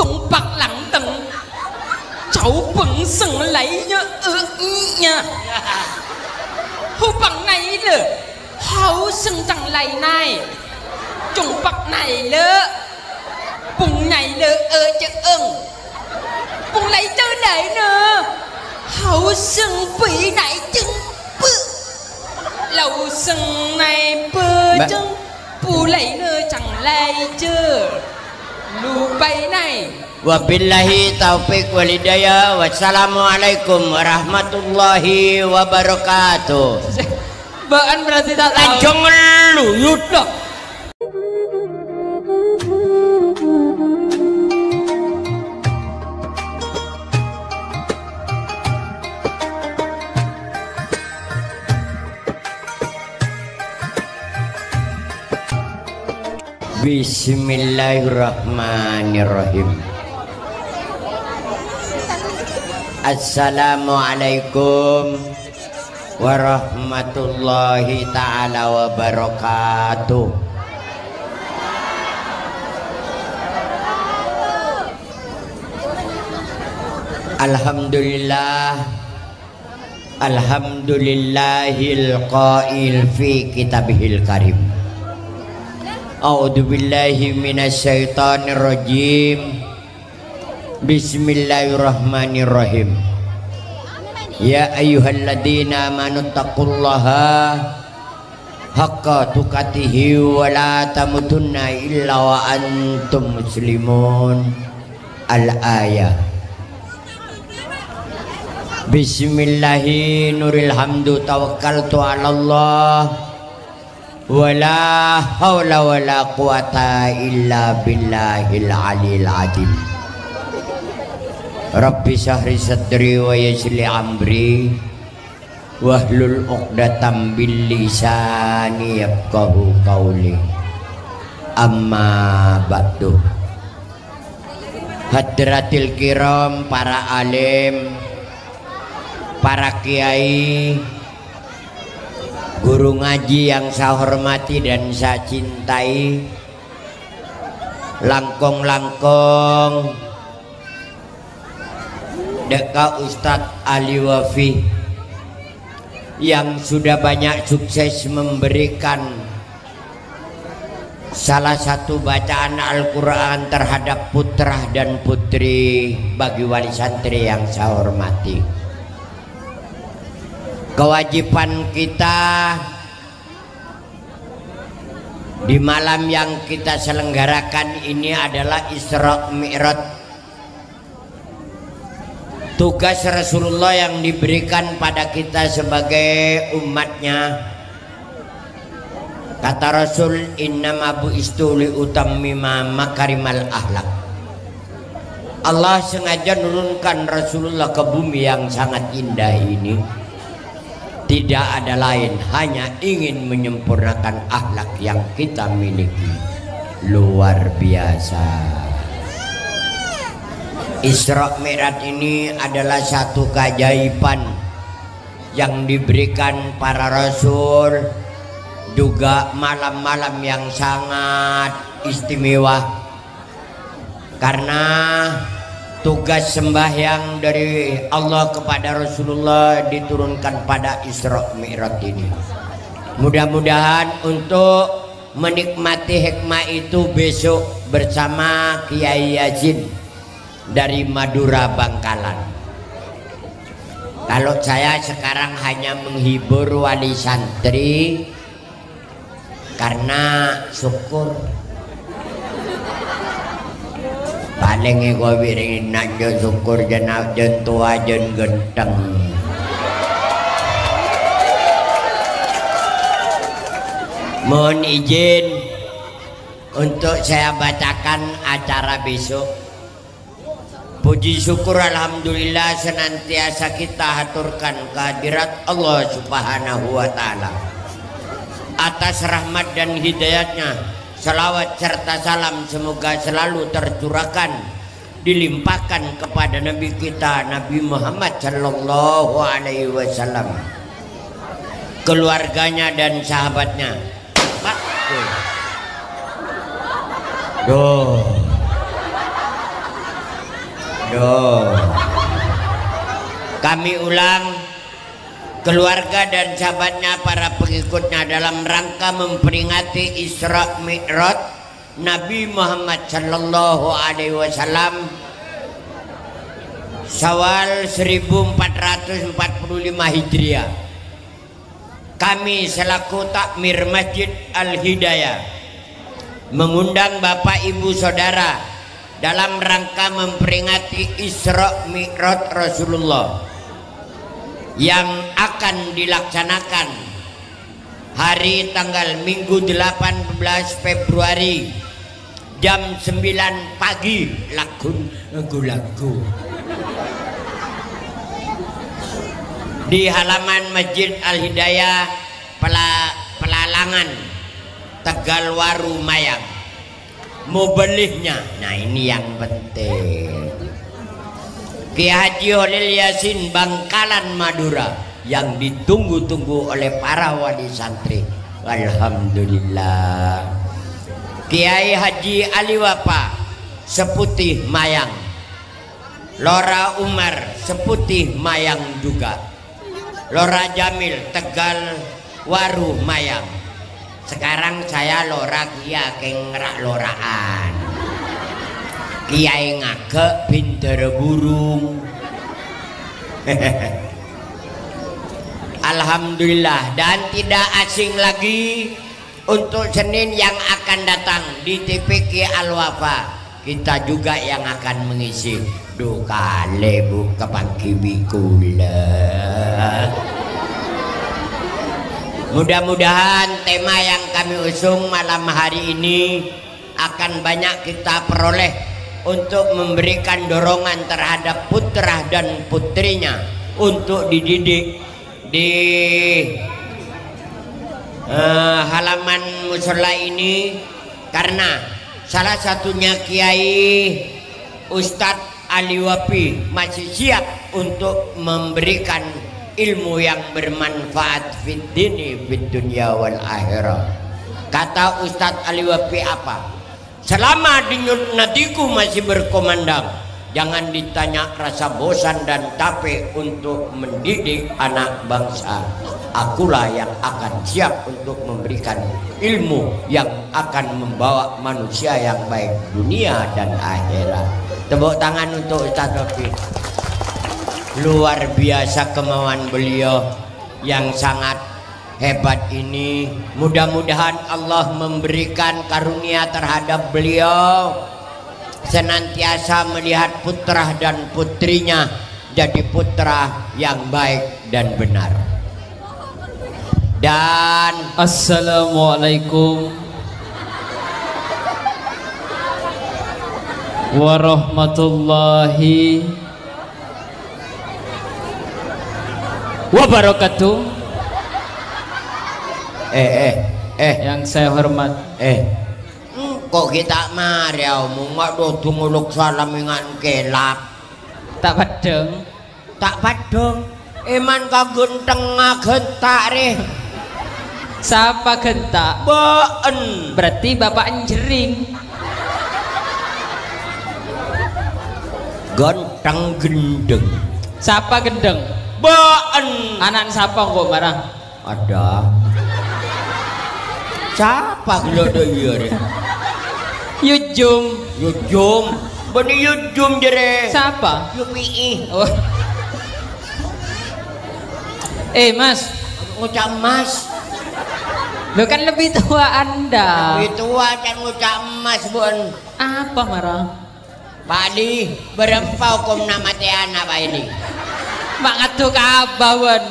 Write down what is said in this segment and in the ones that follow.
Trùng bạc lặng tận cháu bừng sừng lấy nha hô bằng này lỡ hấu sừng chẳng lấy này trùng bạc này lỡ bùng này lỡ chứ bùng lấy chơi này nè hấu sừng bị này chừng bự lầu sừng này bơ chừng bù lấy nè chẳng lấy chứ lu bay này. Wabillahi taufiq wal hidayah. Wassalamualaikum warahmatullahi wabarakatuh. Baan berarti tak tahu. Lanjong luyut dong. Bismillahirrahmanirrahim. Assalamualaikum warahmatullahi ta'ala wabarakatuh. Alhamdulillah, alhamdulillahil qail fi kitabihil karim. A'udzu billahi minasyaitonir rajim. Bismillahirrahmanirrahim. Ya ayyuhalladzina amanu taqullaha haqqa tuqatih wa la tamutunna illa wa antum muslimun. Al-ayah. Bismillahi nuril hamdu tawakkaltu 'ala Allah. Wala haula wala quwata illa billahil aliyil azim. Rabbi syahri sadri wa yassir amri wahlul 'uqdatam bil lisani yafqahu qawli. Amma ba'du. Hadratil kiram, para alim, para kiai, guru ngaji yang saya hormati dan saya cintai, langkong-langkong Deka Ustadz Ali Wafi yang sudah banyak sukses memberikan salah satu bacaan Al-Quran terhadap putra dan putri bagi wali santri yang saya hormati. Kewajiban kita di malam yang kita selenggarakan ini adalah Isra Mi'raj. Tugas Rasulullah yang diberikan pada kita sebagai umatnya. Kata Rasul, innama bu'istu liutammima makarimal akhlak. Allah sengaja menurunkan Rasulullah ke bumi yang sangat indah ini. Tidak ada lain, hanya ingin menyempurnakan akhlak yang kita miliki. Luar biasa. Isra Mi'raj ini adalah satu keajaiban yang diberikan para rasul, juga malam-malam yang sangat istimewa. Karena tugas sembahyang dari Allah kepada Rasulullah diturunkan pada Isra Mi'raj ini. Mudah-mudahan untuk menikmati hikmah itu besok bersama Kiai Yazid dari Madura Bangkalan. Kalau saya sekarang hanya menghibur wali santri karena syukur. Paling ego wiring najo syukur jenab jen tua jen genteng. Mohon izin untuk saya bacakan acara besok. Puji syukur alhamdulillah senantiasa kita haturkan kehadirat Allah Subhanahu wa taala. Atas rahmat dan hidayatnya, salawat serta salam semoga selalu tercurahkan, dilimpahkan kepada Nabi kita Nabi Muhammad sallallahu alaihi wasallam, keluarganya dan sahabatnya. Pak, Aduh. Kami ulang, keluarga dan sahabatnya, para pengikutnya dalam rangka memperingati Isra Mi'raj Nabi Muhammad sallallahu alaihi wasallam Syawal 1445 Hijriah. Kami selaku takmir Masjid Al-Hidayah mengundang Bapak Ibu Saudara dalam rangka memperingati Isra Mi'raj Rasulullah yang akan dilaksanakan hari tanggal Minggu 18 Februari jam 9 pagi. Lagu di halaman Masjid Al-Hidayah Pelalangan, Tegalwaru, Mayang. Mau belinya, nah ini yang penting. Kiai Haji Holil Yasin Bangkalan Madura yang ditunggu-tunggu oleh para wali santri. Alhamdulillah. Kiai Haji Ali Wafa Seputih Mayang. Lora Umar Seputih Mayang juga. Lora Jamil Tegal Waru Mayang. Sekarang saya Lora Kia Kengrak Loraan. Kiai Ngagek Pinter Burung. Alhamdulillah. Dan tidak asing lagi untuk Senin yang akan datang di TPQ Al-Wafa, kita juga yang akan mengisi duka lebu kepangki bikula. Mudah-mudahan tema yang kami usung malam hari ini akan banyak kita peroleh untuk memberikan dorongan terhadap putra dan putrinya untuk dididik di halaman musola ini, karena salah satunya Kiai Ustadz Ali Wafi masih siap untuk memberikan ilmu yang bermanfaat fid dini fid dunya wal akhirah. Kata Ustadz Ali Wafi apa? Selama denyut nadiku masih berkomandang, jangan ditanya rasa bosan dan capek untuk mendidik anak bangsa. Akulah yang akan siap untuk memberikan ilmu yang akan membawa manusia yang baik dunia dan akhirat. Tepuk tangan untuk Ustadz Wafi. Luar biasa kemauan beliau yang sangat hebat ini. Mudah-mudahan Allah memberikan karunia terhadap beliau, senantiasa melihat putra dan putrinya jadi putra yang baik dan benar. Dan Assalamualaikum warahmatullahi wabarakatuh. Yang saya hormat, kok kita mariau mumak do tunguluk salam ingat kelap tak padeng, tak padong eman kagenteng ngagentak re. Siapa gentak? Been Berarti bapak jering. ganteng gendeng. Siapa gendeng? Been Anak siapa kok marah? ada. Siapa gelodo iya re? Yujum. Yujum bani yujum jere. Siapa? Yupi Oh. Mas, ngucap mas. lo kan lebih tua Anda. Lebih tua kan ngucap mas bun. Apa marah? Pak Di berempau kom nama tiana Pak ini. Mak ngatu kabawan.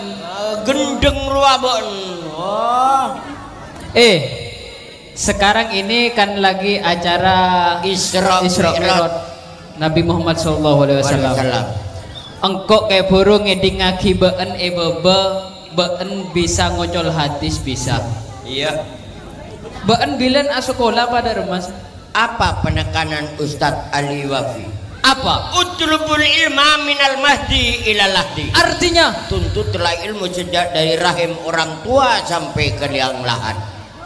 Gendeng ruah bun. Oh. Sekarang ini kan lagi acara Isra Mi'raj Nabi Muhammad SAW. Engkok kayak burung ngedingaki been been bisa ngocol hadis bisa. Iya. Been bilen sekolah pada remas. Apa penekanan Ustadz Ali Wafi? Apa? Utlubul ilma minal mahdi ilal lahdi. Artinya tuntutlah ilmu sejak dari rahim orang tua sampai ke liang lahat.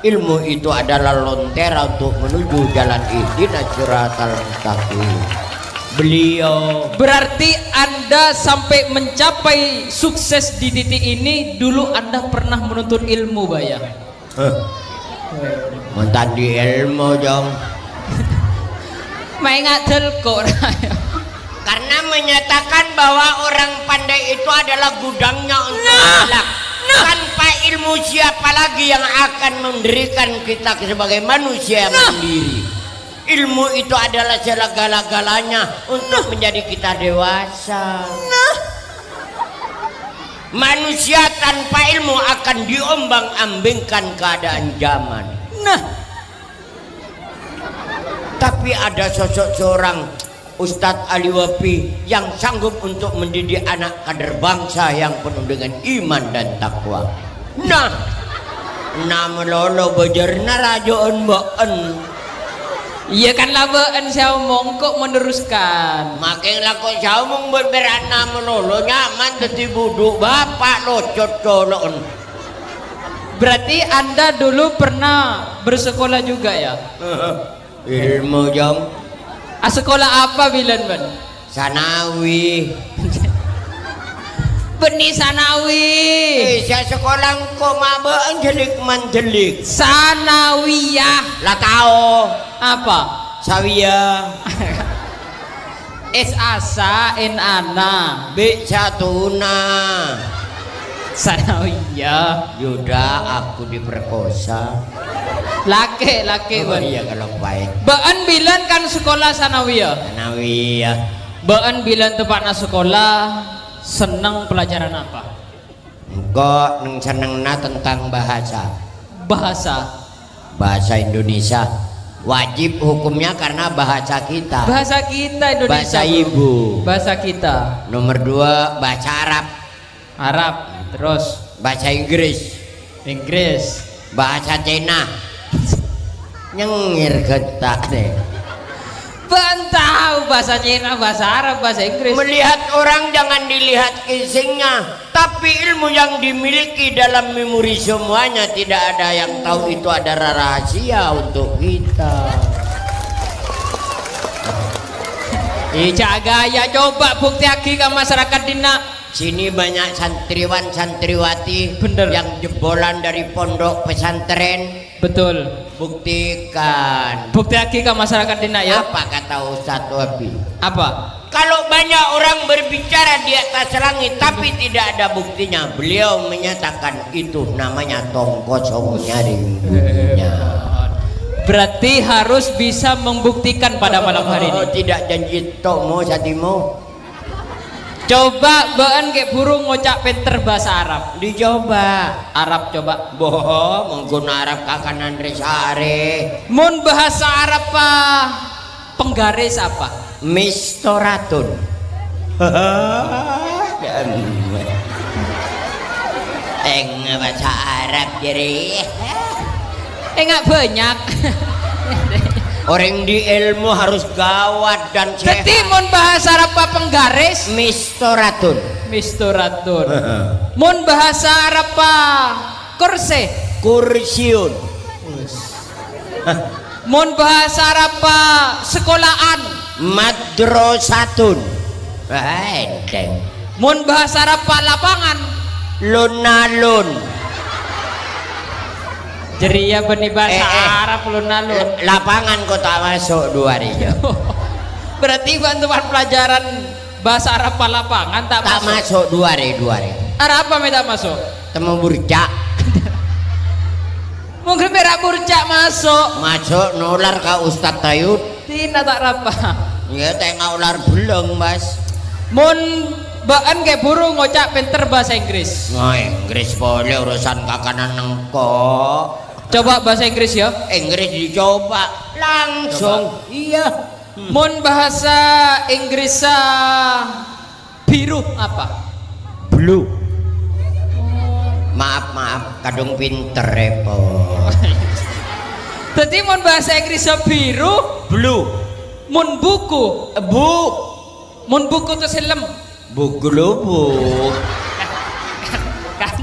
Ilmu itu adalah lontera untuk menuju jalan ihdinas siratal mustaqim. beliau. Berarti Anda sampai mencapai sukses di titik ini dulu Anda pernah menuntut ilmu, Baya? Mentan di ilmu dong. Main ngadel kok. Karena menyatakan bahwa orang pandai itu adalah gudangnya untuk akhlak. Tanpa ilmu siapa lagi yang akan mendirikan kita sebagai manusia mandiri? Ilmu itu adalah segala-galanya untuk menjadi kita dewasa. Manusia tanpa ilmu akan diombang-ambingkan keadaan zaman. Tapi ada sosok seorang Ustadz Ali Wafi yang sanggup untuk mendidik anak kader bangsa yang penuh dengan iman dan takwa. Nama lolo bejerna rajoan baan. Iya kan labaan saya omong kok meneruskan. Makin lako saya omong berberat nama lolo nyaman teti buduk bapak locot colon. Berarti Anda dulu pernah bersekolah juga ya? Ilmu jam. Sekolah apa Bilan Ben? Sanawi. Benih Sanawi. Saya sekolah kok mabaan jelik manjelik. Sanawiyah. Lah tau Apa? Sawia. S asa N ana. B satuna. Sanawiyah. Yuda aku diperkosa. Laki Oh Ben. iya kalau baik. Baan Bilan kan sekolah Sanawiyah. Sanawiya. Baan Bilan tempatnya sekolah senang pelajaran apa? Engkau neng senengna tentang bahasa. Bahasa Indonesia. Wajib hukumnya karena bahasa kita. Bahasa kita Indonesia. Bahasa ibu. Bahasa kita. Nomor 2 bahasa Arab. Terus bahasa Inggris. Bahasa Cina. Nyengir getak deh. Tahu bahasa Cina, bahasa Arab, bahasa Inggris. Melihat orang jangan dilihat kisingnya, tapi ilmu yang dimiliki dalam memori semuanya. Tidak ada yang tahu itu ada rahasia untuk kita. Gaya coba bukti lagi ke masyarakat dina. Sini banyak santriwan santriwati Bener. yang jebolan dari pondok pesantren. Betul. Buktikan. Bukti lagi ke masyarakat dina ya. Apa kata Ustadz Wafi? Apa? Kalau banyak orang berbicara di atas langit tapi tidak ada buktinya, beliau menyatakan itu namanya tong kosongnya di dunia. Berarti harus bisa membuktikan pada malam hari ini. Tidak janji tomo satimo. Coba baan kayak burung ngocak pinter bahasa Arab. Dicoba. Arab coba. Boh, menggunakan Arab kakanan resare. Mun bahasa Arab apa? Penggaris apa? Mistoratun. Bahasa Arab jadi. Enggak banyak. Orang di ilmu harus gawat dan sehat. Jadi mun bahasa Arab apa penggaris? Mistoratun. Mun bahasa Arab apa kursi? Kursiun. Mun bahasa Arab apa sekolahan? Madrasatun. Baik. Mun bahasa Arab apa lapangan? Lunalun. Jeria benih bahasa Arab lunalun. Lapangan kok tak masuk 2 hari. Berarti bantuan pelajaran bahasa Arab apa lapangan tak masuk 2 hari. Arab apa tidak masuk? Temu burcak. Mungkin berak burcak masuk. Masuk nular ke Ustadz Tayud. Tidak tak rapa. Ya tengah ular beleng mas. Mun baan kayak burung ngocak pinter bahasa Inggris. Nah Inggris boleh urusan kakanan nengkok. Coba bahasa Inggris ya. Inggris dicoba langsung. Coba. Iya. Mun bahasa Inggris biru apa? Blue. Maaf kadung pinter repot. Jadi mun bahasa Inggris biru blue. Mun buku mun buku itu film buku lubuk kan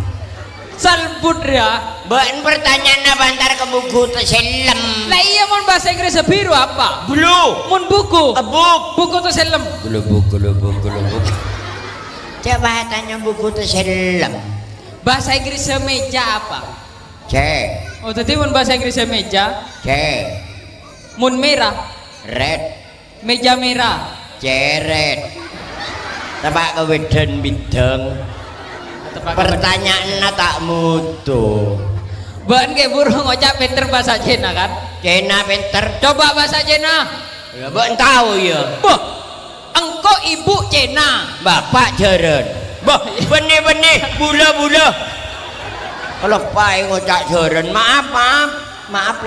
salbut ya Bukan pertanyaan bantar ke buku terselem. Lah iya mon bahasa Inggris biru apa? Blue. Mon buku. A book. Buku terselem. Gelubuk. Coba tanya buku terselem. Bahasa Inggris meja apa? C. Oh tadi mon bahasa Inggris meja. C. Mon merah. Red. Meja merah. Ceret. Tebak keweden bideng. Pertanyaan tak mutu. Bahan kayak burung ngocap pinter bahasa Cina kan? Cina pinter. Coba bahasa Cina. Ya bukan tahu ya. Boh, engkau ibu Cina. Bapak jeren. Bah, benih bula. Kalau pai ngocak jeren, maaf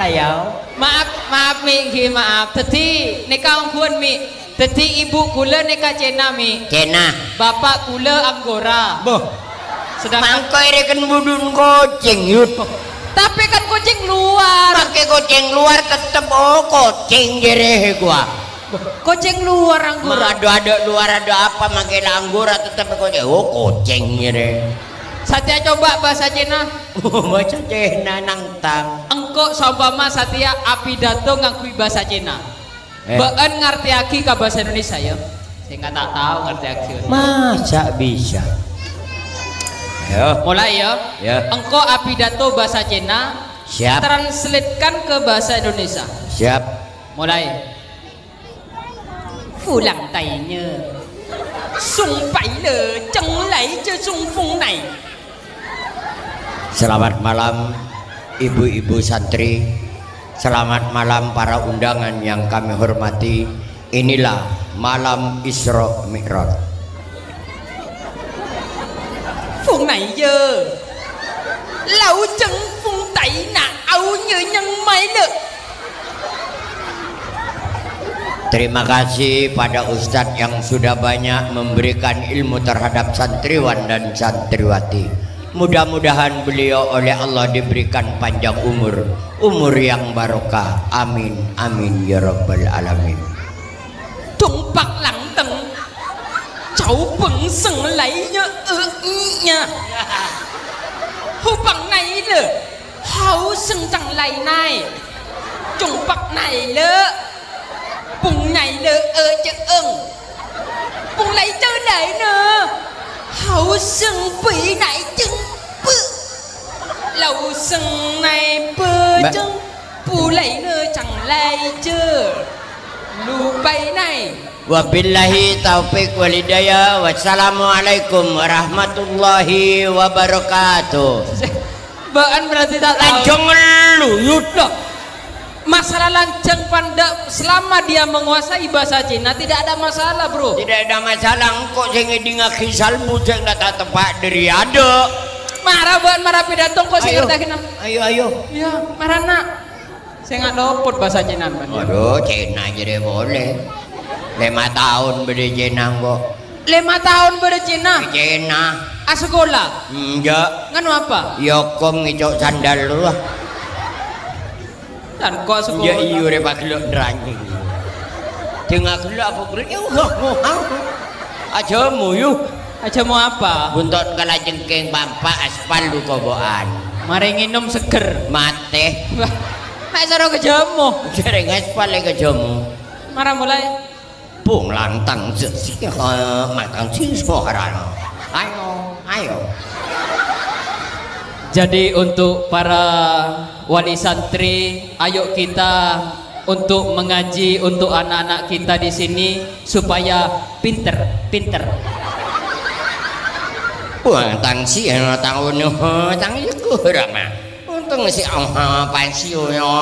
lah ya. Maaf mi, maaf. Tadi nikah ongkuan mi. Tadi ibu kula nikah Cina mi. Cina. Bapak kula Anggora. Boh. Sedangkan Mangkai rekan budun kucing yut. tapi kan kucing luar. Pakai kucing luar tetep kucing jereh gua. Kucing luar Anggora. Ada luar ada apa makai anggora tetep kucing. Kucing jereh. Satya coba bahasa Cina. Baca Cina nangtang. Engkau seumpama Satya apidato ngakui bahasa Cina. Been ngerti aki ke bahasa Indonesia ya? Saya nggak tahu ngerti aki. Masa bisa? Yo. Mulai ya. Ya. Engkau apidato bahasa Cina. Siap. Translatekan ke bahasa Indonesia. Siap. Mulai. Fulang tainya. Sung pai le, cheng lai je sung fung nai. Selamat malam ibu-ibu santri. Selamat malam para undangan yang kami hormati. Inilah malam Isra Mi'raj. Phùng này giờ lão chân phùng tẩy nạ áo như nhân máy lực. Terima kasih pada Ustadz yang sudah banyak memberikan ilmu terhadap santriwan dan santriwati. Mudah-mudahan beliau oleh Allah diberikan panjang umur yang barokah. Amin amin ya rabbal alamin. Tumpak lặng tầng cháu bừng sừng lấy nha. Hô bằng này lỡ háo sừng chẳng lấy này. Trùng bạc này lỡ bùng này lỡ chứ bùng lấy chơi này nè. Háo sừng bị này chân bự. Lầu sừng này bơ chân bù lấy nè chẳng lấy chứ. Lu bay này. Wabillahi taufiq walidayah. Wassalamualaikum warahmatullahi wabarakatuh. Baan berarti tak tahu. Lancong luyut loh. Masalah lancang pada selama dia menguasai bahasa Cina tidak ada masalah bro. Tidak ada masalah. Kok saya ngedingaki salmu saya nggak tepat dari ada. Marah baan marah pidato kok saya ngertakin. Ayo. Ya marah nak. Saya nggak lopot bahasa Cina. Waduh Cina jadi boleh. 5 tahun beda Cina kok. 5 tahun beda Cina. Cina. Sekolah. Enggak. Nganu apa? Yokom ngicok sandal dulu lah. Dan kok sekolah. Ya iyo repa gelok nranyi. Tengah gelok apa gelok? Ajamu yuk. Aja mau apa? Buntut kala jengking bampak aspal lu koboan. Mari nginum seger. Mate. Nek saro kejamu. Sering aspal ke jamu. Marah mulai. Bung lantang sih matang sih suara. Ayo. Jadi untuk para wali santri, ayo kita untuk mengaji untuk anak-anak kita di sini supaya pinter. Buang tangsi tahun tangsi kurang mah. Untung si pensiunnya.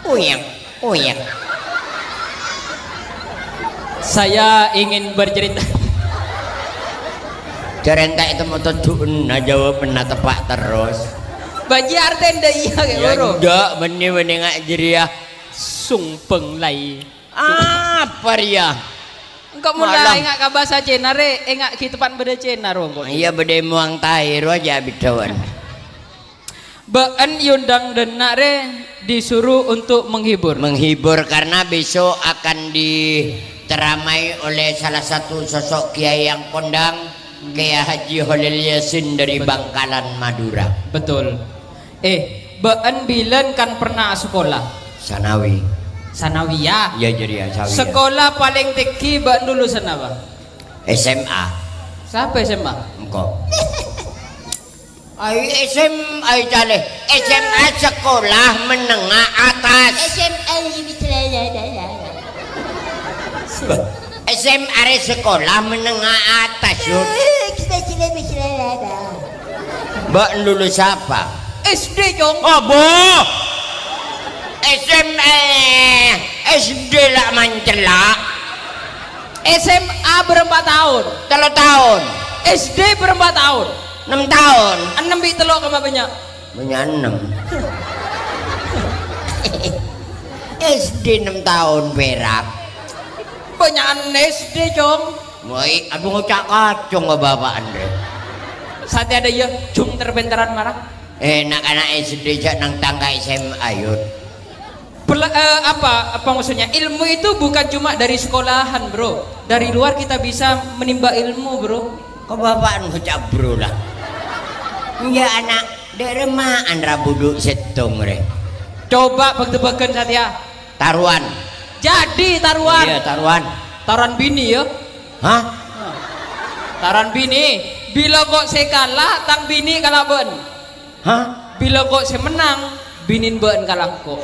Uyang. Saya ingin bercerita. Cerita itu mau tudun jawab pernah tepak terus. Baji artenda iya kayak Ya guru. enggak benih ngak jeria. Sumpeng lai. Apa ya? Engkau mulai ngak ke bahasa Cina re, ngak kita pan beda Cina rongko. Iya beda muang tahir aja bidawan. Baan yundang denak re disuruh untuk menghibur. Menghibur karena besok akan diteramai oleh salah satu sosok kiai yang kondang, Kiai Haji Holil Yasin dari Bangkalan Madura. Betul. Been bilen kan pernah sekolah Sanawi. sanawiyah. Ya jadi ya sawi. Sekolah paling tinggi been lulusan apa? SMA. Siapa SMA? Engkau. Ay SMA cale. SMA sekolah menengah atas. SMA sekolah menengah atas yuk. Mbak lulus apa? SD Jong. Oh bu. SMA SD lah mancelak. SMA berapa tahun? 3 tahun. SD berapa tahun? 6 tahun. 6 bit telok apa banyak? Banyak 6. SD 6 tahun perak. Banyak SD Jong. Moi, aduh ngocak kacung ke bapak Andre. Saat ada ya jum terbentaran marah. Enak anak SD jak nang tangga SMA yud. Apa maksudnya? Ilmu itu bukan cuma dari sekolahan bro. Dari luar kita bisa menimba ilmu bro. Kok bapak ngocak bro lah. Ya anak dari rumah Andra buduk setong re. Coba bag-bagan Satya. Taruhan. Jadi taruhan. Iya taruhan. Taruhan bini ya. Hah? Taruhan bini. Bila kok saya kalah, tang bini kalah ben. Hah? Bila kok saya menang, binin ben kalah kok.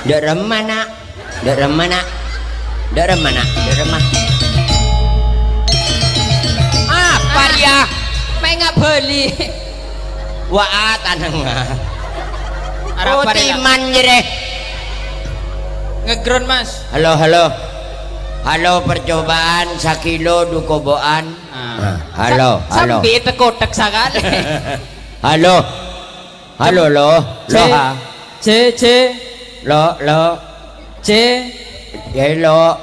Dari mana? Dari mana? Dari mana? Dari mana? Apa dia? Main nggak beli. Wah tanang. Arab Timan jere. Ngeground mas. Halo halo. Halo percobaan sakilo dukoboan. Halo halo. Sampai tekotak sangat. Halo. Halo lo. Lo ha. C. Lo lo. C. Ya lo.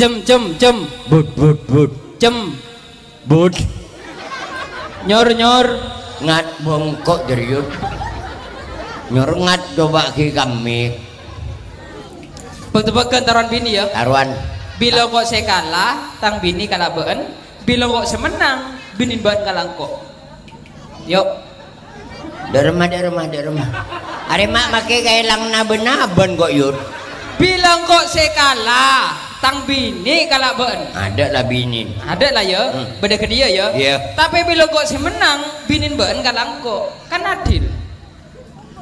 Jem. But. Jem. But. Nyor. Ngat bongkok dari yud. Nyor ngat coba ki kami. Betul-betul taruhan bini ya. Taruhan. Bila kok saya kalah, tang bini kalah ben. Bila kok saya menang, bini ben kalah kok. Yuk. Dari rumah. Are mak make kayak lang naben kok yud. Bilang kok saya kalah, tang bini kalah ben. Ada lah bini. Ada lah ya, beda ke dia ya. Iya. Tapi bila kok saya menang, binin ben kalah kok. Kan adil.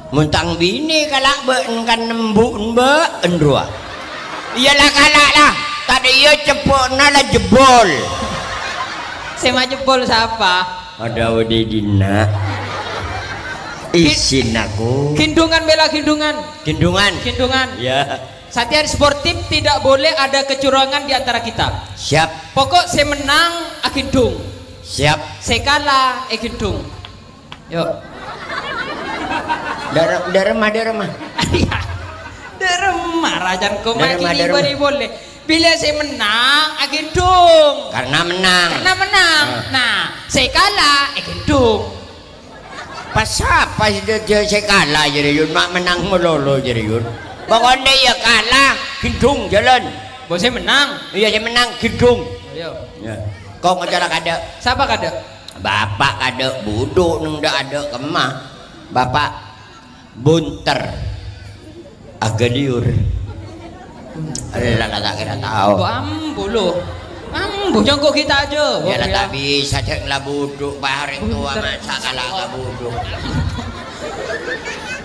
Muntang bini kalak ben kan nembun be endrua. Iyalah kalak lah. Tadi ia cepokna lah jebol. Saya mah jebol siapa? Ada wadi dina. Isin aku. Kindungan bela kindungan. Kindungan. Ya. Satya sportif tidak boleh ada kecurangan di antara kita. Siap. Pokok saya menang akindung. Siap. Saya kalah akindung. Yuk. Daremah. Deremah rajan kau mati Deremah. beri boleh. Bila saya menang akindung. Karena menang. Nah, saya kalah akindung. Pas apa dia saya kalah jadi yun mak menang melolo jadi yun. Pokoknya ya kalah kindung jalan. Bos saya menang. Iya saya menang kindung. Ayo. Ya. Kau ngejalan kada. Siapa kada? Bapak kada buduk neng dak ada kemah. Bapak bunter agak liur. Allah tak kira tahu. Ambuh jongkok kita aja. Ya lah tak bisa cek lah buduk bahari tua masa kalah agak buduk.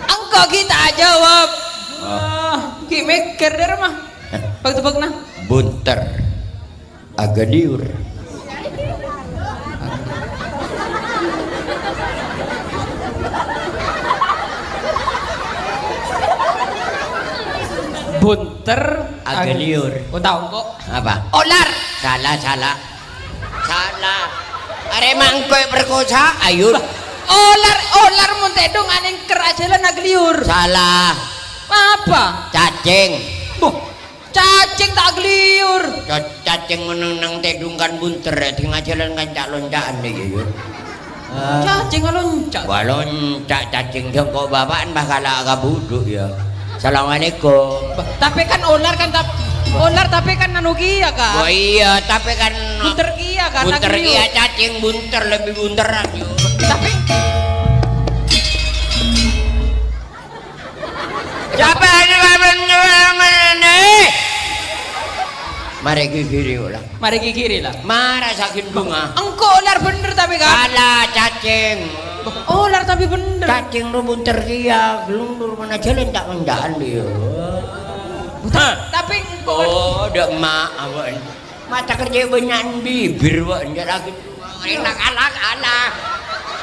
Angkau kita aja wab. Ki mikir der mah. Pag nah. Bunter agak liur. Bunter agak liur. Kau tahu kok? Apa? Olar. Salah. Are mangkoy perkosa ayun. Olar muntedong aneng kerajalan agliur. Salah. Apa? Cacing. Cacing tak agliur. Cacing menang tedungkan bunter tengah jalan kan cak loncaan deh yun. Cacing loncat. Loncat cacing jongkok bapaan bakal agak buduk ya. Assalamualaikum. Tapi kan olar tapi kan anu kia kan. Oh iya, tapi kan bunter kia kan. Bunter kia cacing bunter lebih bunteran yuk. Tapi siapa ini mari kiri ulah. mari kiri lah. Marah sakit bunga. Engkau ular bener tapi kan. Salah cacing. Oh, ular tapi bener. Cacing rumput terkiak, gelundur mana jalan tak mendaan dia. Tapi engkau Oh, dak mak awan. Mata kerja banyak bibir wak ndak lagi. Enak alak.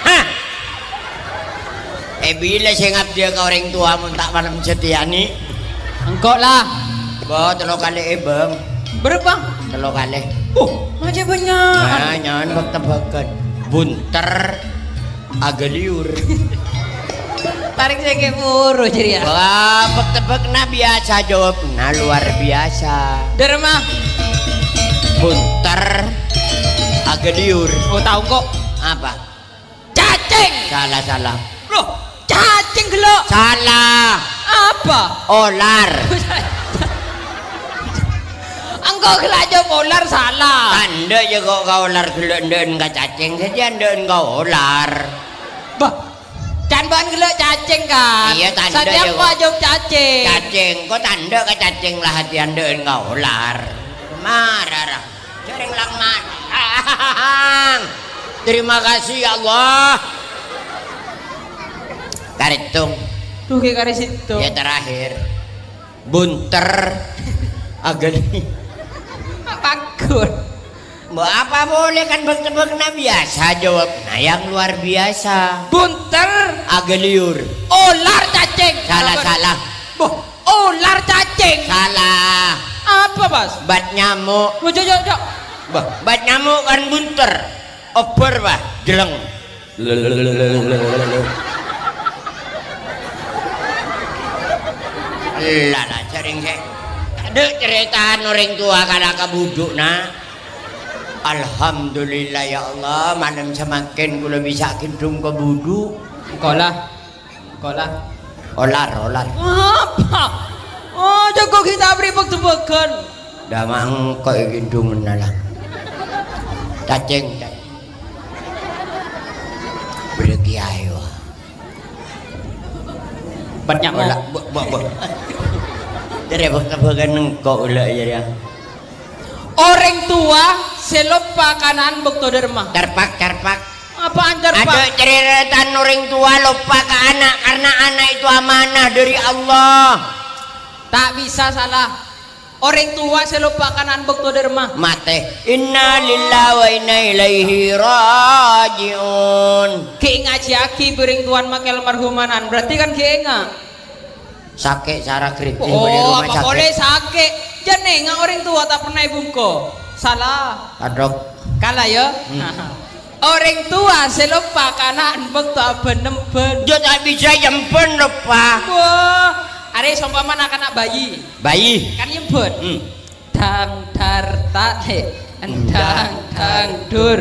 Hah. Bila saya ngap dia ke orang tua mun tak malam setiani. engkau lah. Bo telo kali bang. Berapa? Telo kali. Macam banyak. Nah, nyan tebak-tebakan. Bunter agak liur. Tarik saya ke buru jadi ya. Wah, tebak-tebak nah biasa jawab. Nah, luar biasa. Derma. Bunter agak liur. Oh, tahu kok. Apa? Cacing. Salah. Loh, cacing gelok. Salah. Apa? Olar. Engkau gelak jawab ular salah. Tanda je kau olar gelak ndeun ka cacing saja ndeun kau olar. Bah, can bahan gelak cacing kan? Iya, tanda Setiap je kau jawab cacing. Cacing, kau tanda ka cacing lah hati ndeun kau olar. Marah. Jaring lang man. Terima kasih ya Allah. Karitung. Tuh kayak garis itu. Ya terakhir. Bunter agak Pakur. apa boleh kan tebak nah biasa jawab. Nah yang luar biasa. Bunter. Agak liur. Ular cacing. Salah. Boh, ular cacing. Salah. Apa bos? Bat nyamuk. Oh, jok. Bat nyamuk kan bunter. Oper bah, jeleng. Lala sering saya. Ada cerita orang tua kalau kabuduk na. Alhamdulillah ya Allah, malam semakin kula bisa kidung kabuduk. Engkau lah. Olar. Apa? Oh, jago kita beri tebak-tebakan. Dah mang kau kidung menalah. Cacing. Berkiai wah. Banyak mau. Jadi tebak-tebakan engkau ulah ya. Orang tua selupa kanan bekto derma. Carpak. Apaan carpak? Ada cerita orang tua lupa ke anak karena anak itu amanah dari Allah. Tak bisa salah. Orang tua selupa kanan bekto derma. Mate. Inna lillahi wa inna ilaihi rajiun. Ki ngaji aki bering tuan makel marhumanan. Berarti kan ki enggak. Sakit secara kritis di Oh, rumah apa sakit. boleh sakit? Jangan enggak orang tua tak pernah ibuko. Salah. Adok. Kalah ya. Orang tua selupa kanan bekto benemben. Dia tak bisa jemput lupa. Wah, ada seumpama anak bayi. Bayi. Kan nyebut. Dang dar tak endang dang dur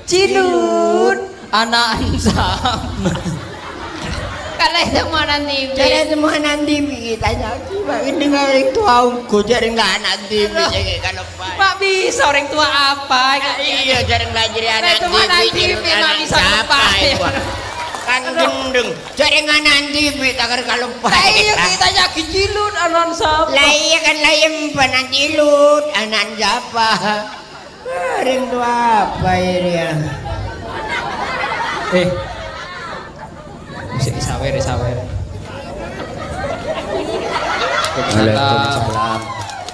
cilut anak ansam. Kalau semua nanti. Jadi semua nanti kita jadi ini orang tua aku jadi nggak nanti jadi kalau Pak bisa orang tua apa? iya jadi belajar anak Cuma nanti nggak bisa lupa. Kan gendeng jadi nggak nanti kita kalau lupa. Ayo kita jadi cilut anak ansam. Lah iya kan lain nanti lut anak siapa? Orang tua apa ini ya? Sawer. Waalaikumsalam.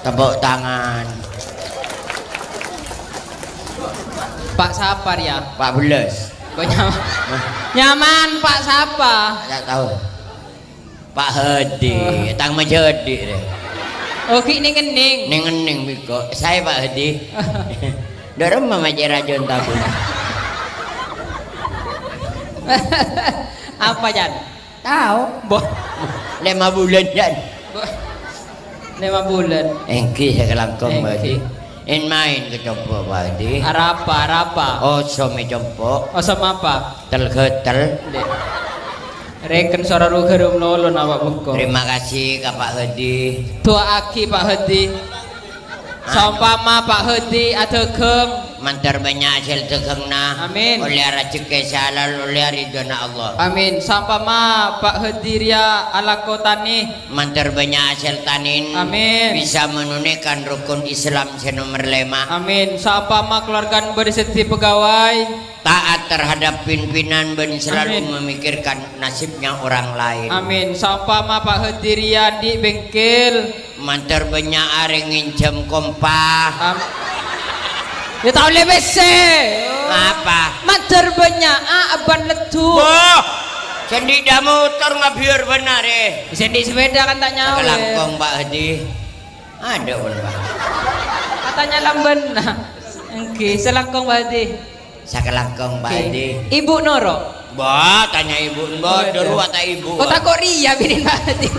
Tepuk tangan. Pak Sapar ya. Pak Beles. Kok nyaman Pak Sapa? Tidak tahu. Pak Hedi, tang Majedi deh. Oh, ini ngening. Neng biko. Saya Pak Hedi. Dorong mama Rajon tabung. Apa Jan? Tahu. Boh. 5 bulan Jan. 5 bulan. Engki saya kelangkong Pak Engki. Hedi. In main ke compo Pak Hedi. Arapa. Oh some compo. Oh sama apa? Tel. Reken suara rugerum lolo awak bengko. Terima kasih ke Pak Hedi. Tua aki Pak Hedi. Saumpama Pak Hedi adegeng Mantar banyak hasil tegengna. Amin. Oleh rezeki halal, oleh ridhona Allah. Amin. Sampama Pak Hadiria ala kotani. Mantar banyak hasil tanin. Amin. Bisa menunaikan rukun Islam senomor 5. Amin. Sampama keluarga berseti pegawai. Taat terhadap pimpinan dan selalu Amin. memikirkan nasibnya orang lain. Amin. Sampama Pak Hadiria di bengkel. Mantar banyak are nginjem kompah. Ya tahu lebese. Apa? Mater banyak aban letu. Boh, sendi dah motor nggak biar benar Sendi sepeda kan tak nyawa. Kelangkong Pak Hadi. Ada pun Pak. Katanya lamban. Oke, selangkong Pak Hadi. Sakelangkong Pak Hadi. Ibu Noro. Bah, tanya ibu, bah, dulu tak ibu. Kau takut ria birin Pak Hadi.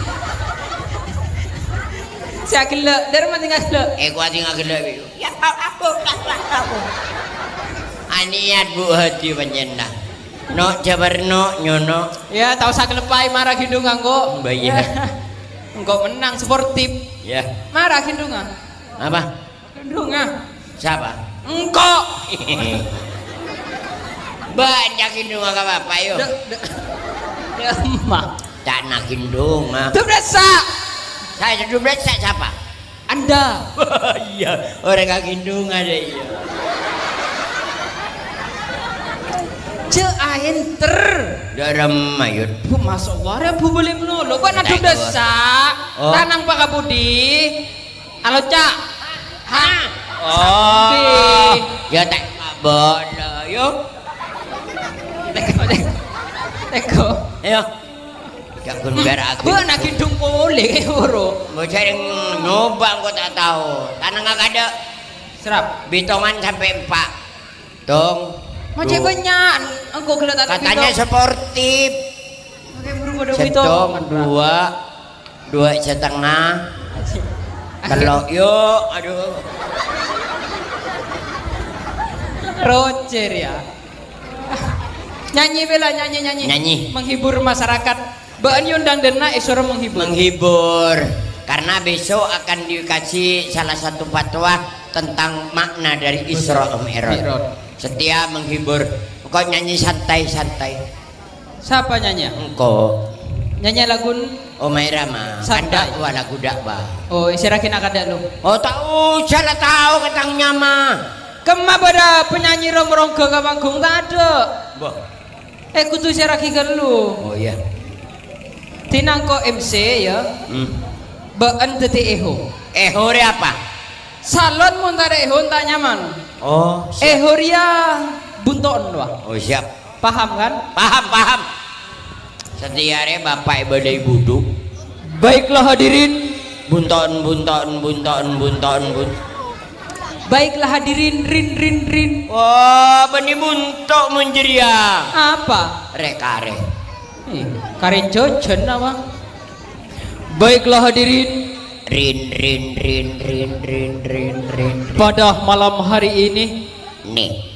Saya gelak, dari mana tinggal gelak? Gua tinggal gelap itu. Ya aku. Aniat Bu Hadi penyendah. No jabar no nyono. Ya tahu saya gelepai marah hidung anggo. Bayar. Engkau menang sportif. Ya. Marah hidung Apa? Hidung Siapa? Engkau. Banyak hidung apa apa yo. Ya emak. Tak nak hidung mah. Itu berasa. Saya 12 siapa? Anda. Iya, orang kaki hidung ada iya. Enter. Dalam mayut. Bu masuk Allah, bu boleh melulu. Kau nak desa. Tanang Pak Kabudi. Halo Cak. Ha. Oh. Ya tak bola yo. Teko. Ayo. Jak kun biar aku. Bu nak hidung boleh bro. Mau cari nyoba kau tak tahu. Tanah nggak ada. Serap. Bitongan sampai 4. Dong. Macam banyak. Engkau kalau tak katanya sportif. Pakai buru-buru Setong 2,5. Kalau yuk, aduh. Roger ya. Nyanyi bela nyanyi. Menghibur masyarakat. Bahan yundang dena suara menghibur. Karena besok akan dikasih salah satu fatwa tentang makna dari Isra Mi'raj. Setia menghibur. Engkau nyanyi santai-santai. Siapa nyanyi? Engkau nyanyi lagu Umairah mah. Kandak wa lagu dakwah. Oh, isirakin akadak lu. Oh tahu, salah tahu katangnya mah. Kema pada penyanyi rong-rong ke panggung tak ada. Boh. Kudu isiraki ke lu. Oh iya. Tinang ko MC ya. Baan tete eho. Ehore apa? Salon mun tare eho tak nyaman. Oh. Ehoria bunton wah. Oh siap. Paham kan? Paham. Setiare bapak badai buduk. Baiklah hadirin. Bunton. Baiklah hadirin rin. Wah, bani buntok menjeria. Apa? Rekare. Karen jojen apa? Baiklah hadirin. Rin. Pada malam hari ini Nih.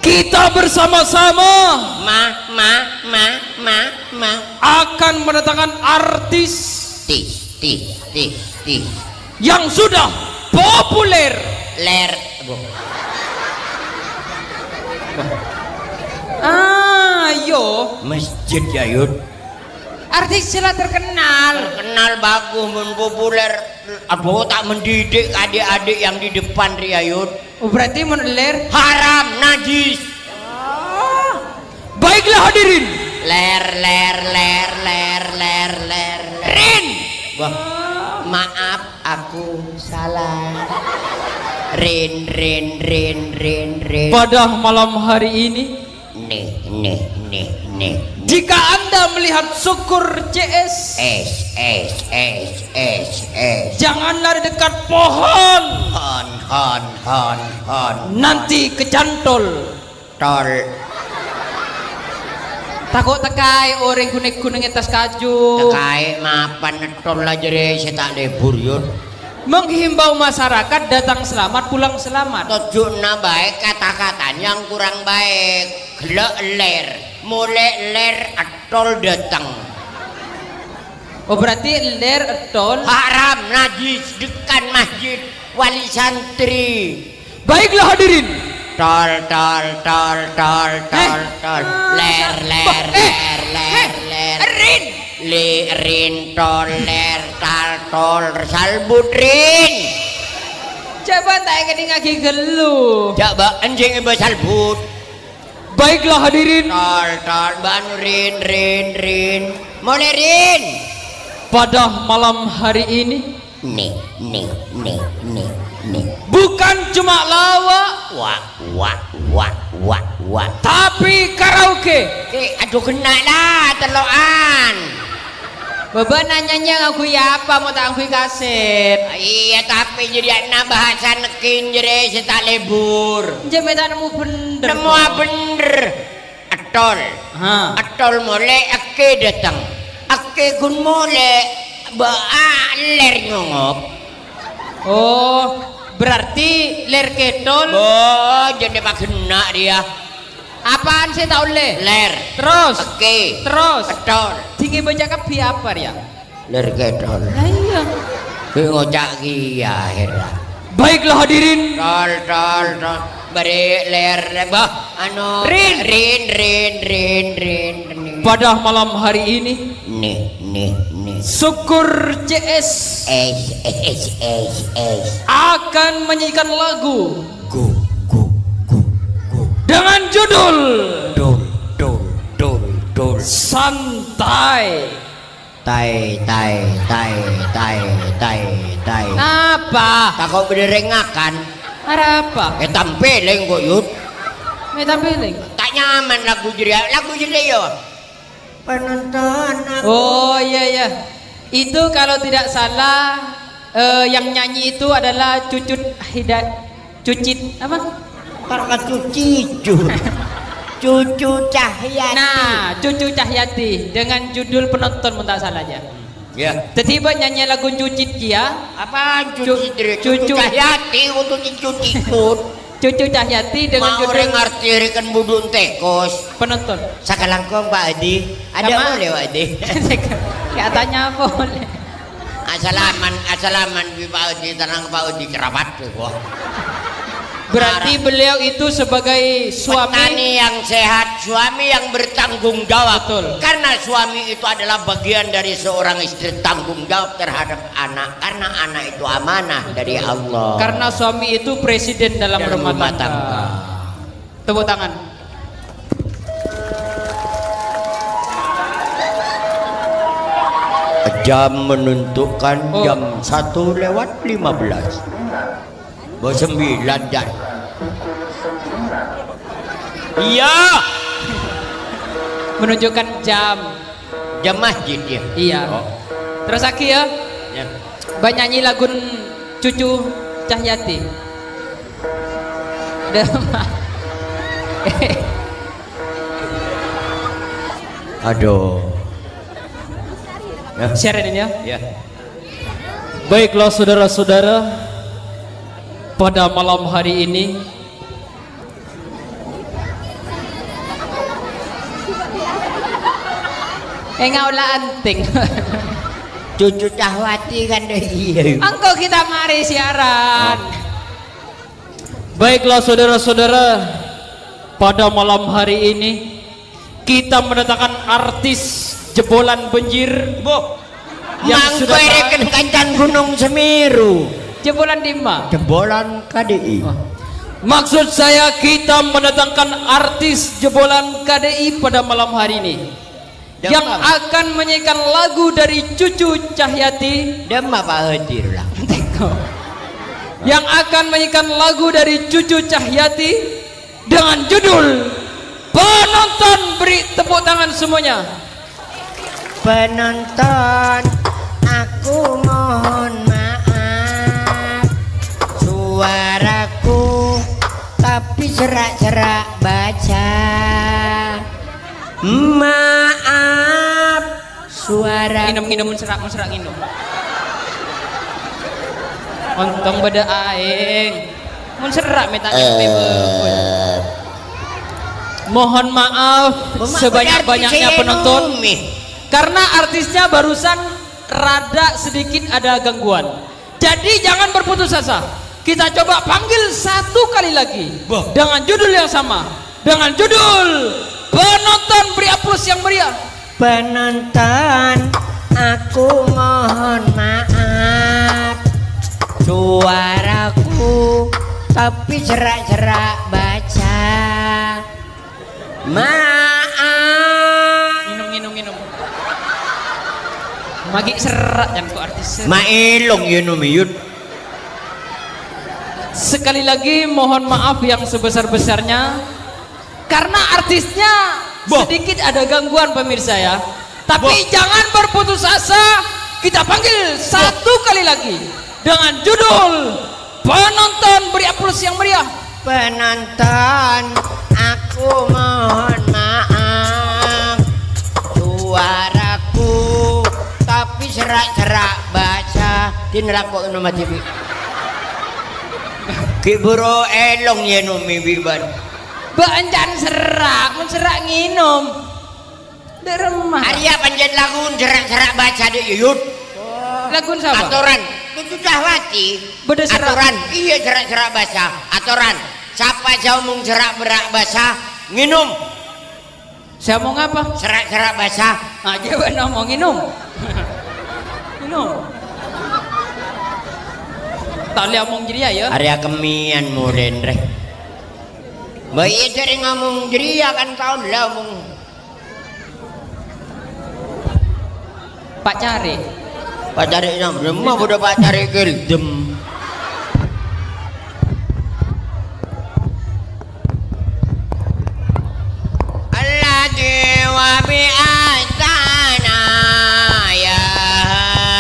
kita bersama-sama akan mendatangkan artis Tis. yang sudah populer. Ayo. Masjid Yayud. Artis sila terkenal. Terkenal bagus dan populer. Aduh tak mendidik adik-adik yang di depan Yayud. Oh, berarti meneler Haram, najis. Baiklah hadirin. Ler. Rin. Wah, maaf aku salah. Rin. Pada malam hari ini Nih. jika Anda melihat syukur CS, janganlah di dekat pohon. Hon. Nanti kecantol. Tol. Takut tekai orang kuning atas kaju. Tekai mapan tol aja deh, saya tak lebur yun. Menghimbau masyarakat datang selamat pulang selamat. Tujuannya baik, kata-katanya yang kurang baik. Gelak ler, mulai ler atol datang. Oh berarti ler etol. Haram, najis, dekat masjid wali santri. Baiklah hadirin. Tol. Ler. Rin. Rin, tol, ler, tol, salbutrin. Coba tak ingin ngagi gelu. Coba anjing ibu salbut. Baiklah hadirin. Tol, banu rin. Mulai rin. Pada malam hari ini. Nih. Bukan cuma lawak. Wah. Tapi karaoke. Aduh kena lah teloan. Baba nanyanya ngakui apa mau tak ngakui kaset. Iya tapi jadi anak bahasa nekin jadi setak lebur. Jemeta nemu bener. Nemu bener. Atol mulai ake datang. Ake kun mulai ler nyongop. Oh berarti ler ketol. Oh jadi pak kena dia. Apaan sih tahu ler. Terus. Oke. Terus. Atol. Tinggi baca kepi apa ya? Ler ketol. Iya. Ngocak kia akhirnya. Baiklah hadirin. Tol. Beri ler bah anu Rin. Pada malam hari ini nih Syukur CS akan menyanyikan lagu dengan judul dol santai. tai Apa? takut bederengakan Apa? tampileng kok yud Tampileng. tak nyaman lagu jadi yo penonton Oh iya. Itu kalau tidak salah yang nyanyi itu adalah Cucut apa? karena cucu Cahyati. Nah, Cucu Cahyati dengan judul penonton mun tak salah aja. Ya. Tiba nyanyi lagu Cucit dia. Apa cucu Cahyati untuk cuci pun. Cucu Cahyati dengan mau judul ngerti rekan budun tekos. Penonton. Sakalangkong Pak Adi. Ada boleh Pak Adi. Katanya boleh. Asalaman Pak Adi tenang Pak Adi kerabat kok. Berarti beliau itu sebagai suami petani yang sehat, suami yang bertanggung jawab. Betul. Karena suami itu adalah bagian dari seorang istri tanggung jawab terhadap anak. Karena anak itu amanah dari Allah. Karena suami itu presiden dalam rumah tangga. Tepuk tangan. Jam menentukan jam 1:15. Bawa 9 dan iya Menunjukkan jam masjid ya. Iya. Terus Aki ya banyak lagu Cucu Cahyati. Aduh Share ini ya. Baiklah saudara-saudara, pada malam hari ini ngaulah anting. Cucu Cahyati kan iya. Engkau kita mari siaran. Baiklah saudara-saudara, pada malam hari ini kita mendatangkan artis jebolan banjir yang sudah reken Kancan Gunung Semeru. Jebolan Dimma. Jebolan KDI. Maksud saya kita mendatangkan artis jebolan KDI pada malam hari ini yang akan menyanyikan lagu dari Cucu Cahyati. Demam Pak Hadir lah. Yang akan menyanyikan lagu dari Cucu Cahyati dengan judul Penonton. Beri tepuk tangan semuanya. Penonton, aku mohon maaf suaraku tapi serak-serak baca. Maaf suara Minum serak minum. Ontong beda aing. Mun serak minta Mohon maaf sebanyak-banyaknya penonton karena artisnya barusan rada sedikit ada gangguan. Jadi jangan berputus asa. Kita coba panggil satu kali lagi dengan judul yang sama, dengan judul penonton beri aplaus yang meriah. Penonton, aku mohon maaf, suaraku tapi serak-serak baca. Maaf. Minum. Magi serak yang ku artis. Mailong yun umiyut. Sekali lagi mohon maaf yang sebesar-besarnya karena artisnya sedikit ada gangguan pemirsa ya. Tapi jangan berputus asa. Kita panggil satu kali lagi dengan judul penonton beri aplaus yang meriah. Penonton, aku mohon maaf, suaraku tapi serak-serak baca. Tinrakok nama TV. Kiburo elong ya numi biban. Banjan serak, mun serak nginum. Di rumah. Arya panjat lagun serak-serak baca deh yud. Lagun siapa? Aturan. Itu Cahwati. Beda serak. Aturan. Iya serak-serak baca. Aturan. Siapa jauh mung serak-serak baca nginum. Saya mau ngapa? Serak-serak baca. Aja benar mau nginum. Nginum. Tak lihat omong jeria ya. Arya kemian muren reh. Bayi sering ngomong jeria kan kau lah omong. Pak Cari. Pak Cari yang belum mau udah Pak Cari geldem. Allah dewa bi'atana ya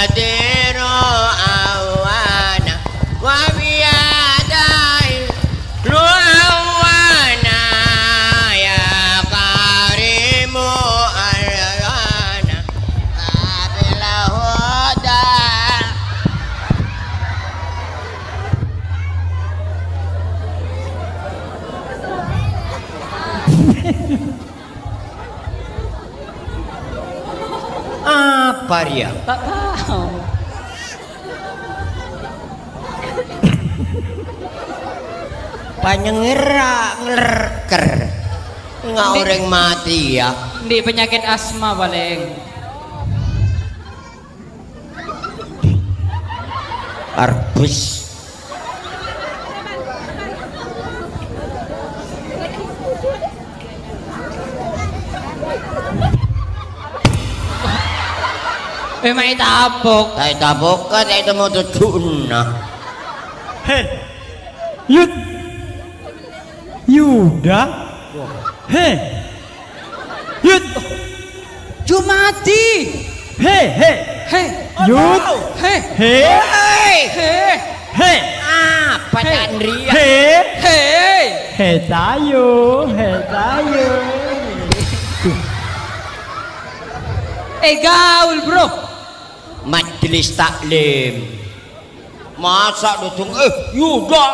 hadiru awana wa bi'adai lu awana ya karimu alana kabila huda. Apa dia? Tak tahu. Panyengerak ngerker nggak orang mati ya. Di penyakit asma paling. Arbus. Memang tapok. Tay tabok ka tay tamo tutun na. Hei, Yud, Yuda, hei, Yud, Jumati. hei, Yud, Hei. hei, hei, Apa Chandria? hei tayo, Gaul bro. Majelis taklim. Masa dutung Yuda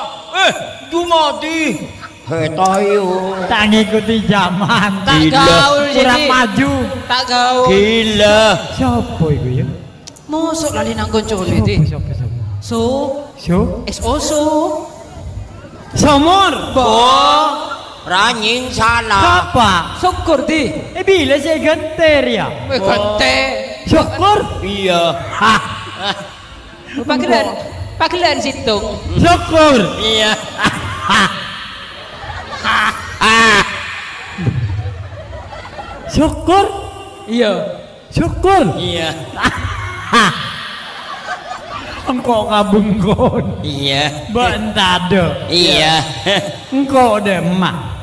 Jumadi. Tayo. tak ngikuti zaman, Tak Gila. gaul kurang jadi. maju. Tak gaul. Gila. Siapa itu ya? Mosok lali nang konco iki. Siapa? So, SOSO. Somor, Ranying salah. siapa? Syukur di. Bila saya genter ya? Kante. Syukur, Iya. Panggilan situng. syukur. Iya. Syukur, Iya. syukur. Iya. Engkau kabungkon, Iya. bentado. Iya. Engkau demak.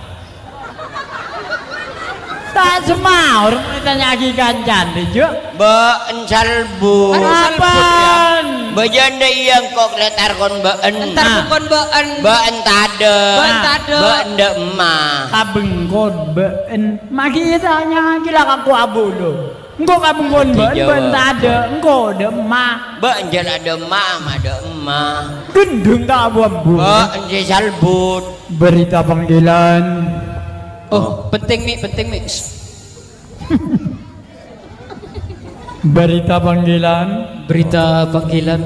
Tak semaur ditanya lagi kancan juga. Been salbu. Apaan? Bejanda yang kok letar kon been. Entar bukan been. Been tade. Been tade. Been de emak. Kabungkon ben. Maki tanya kira kaku abu lo. Engkau kabungkon ben Dijawab. bentado. Engkau demak. Been jala de emak ama de emak. Gendeng tak abu-abu. Been je salbut. Berita panggilan. Oh, penting mi. Berita panggilan. Berita panggilan.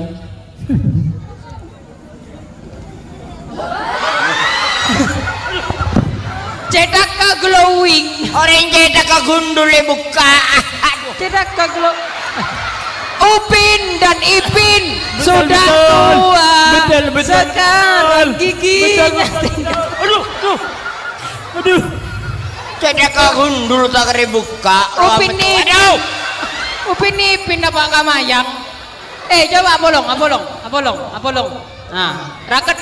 Cedak ke glowing. Orang cedak ke gundul buka. Cedak ke glowing. Upin dan Ipin sudah betul. tua. Betul, betul. Sekarang giginya. Aduh. Cedak ke gundul tak buka. Upin Ipin. Upin Ipin apa kamayang? Coba abolong. Nah, raket.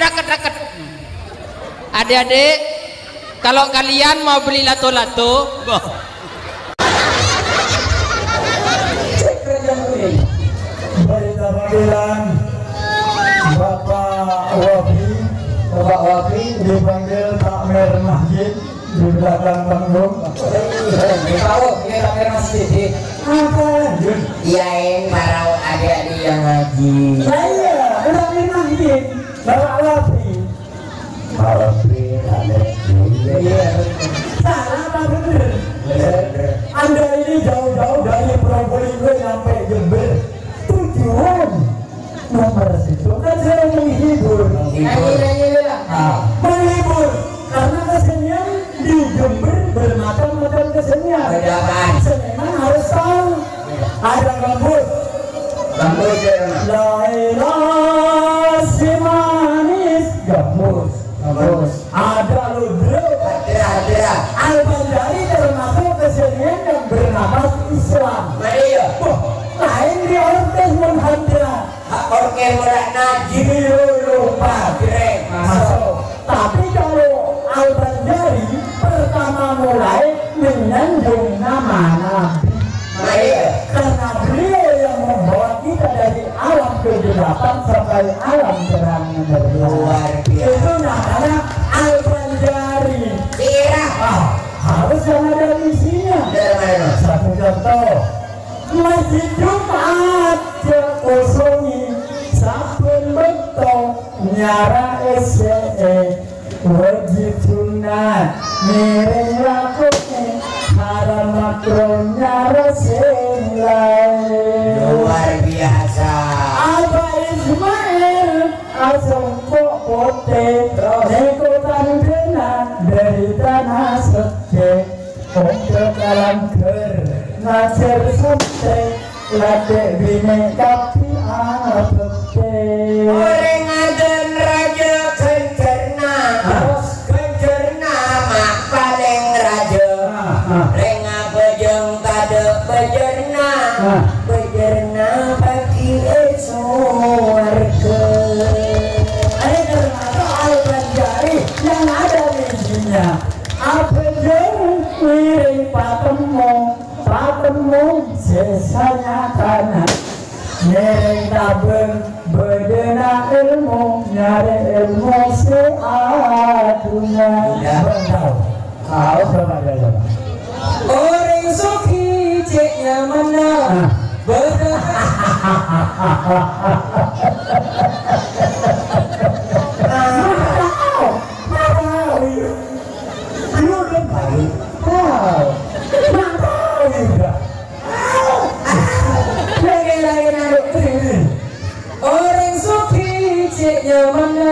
Adik-adik, kalau kalian mau beli lato-lato, Berita panggilan. Bapak Wafi dipanggil takmir masjid di belakang panggung. tahu ini takmir masjid. Apa lanjut? Iyain marau adik-adik yang ngaji. Saya takmir masjid. Bapak Wafi. Iya. Salah apa bener? Anda ini jauh-jauh dari Probolinggo sampai Jember. Tujuan nomor situ kan saya menghibur. Menghibur karena kesenian di Jember bermacam-macam kesenian. Seniman harus tahu. Ada gambus. Laila si manis gambus. Ada ludruk. Al-Bandari termasuk kesenian yang bernapas Islam. Lain di orkes menghadra. Orke murak naji lupa masuk. Tapi kalau Al-Bandari pertama mulai menyanjung nama Nabi. Karena beliau yang membawa kita dari alam kegelapan sampai alam terang. luar biasa. Itu namanya Al-Bandari. Harus yang ada isinya. Satu contoh, Masjid Jumat kosongi saben bekto nyara SCE wajib sunat miring lakone haram makro nyara senlai. Luar biasa. Aba Ismail asam kok pote neko tandena dari tanah seke untuk dalam ger ngajar sampai ladek bine kapi apete. Orang aden raja kencerna, mak paling raja. Renga bejeng kade bejerna, bejerna bagi suarga. Ini termasuk Al-Bandari yang ada misinya. Apa jeng miring patemu sesanya tanah. Miring tabeng bedena ilmu nyari ilmu seaduna. Tahu coba dia. Orang suki ceknya mana? Orang suki ceknya mana?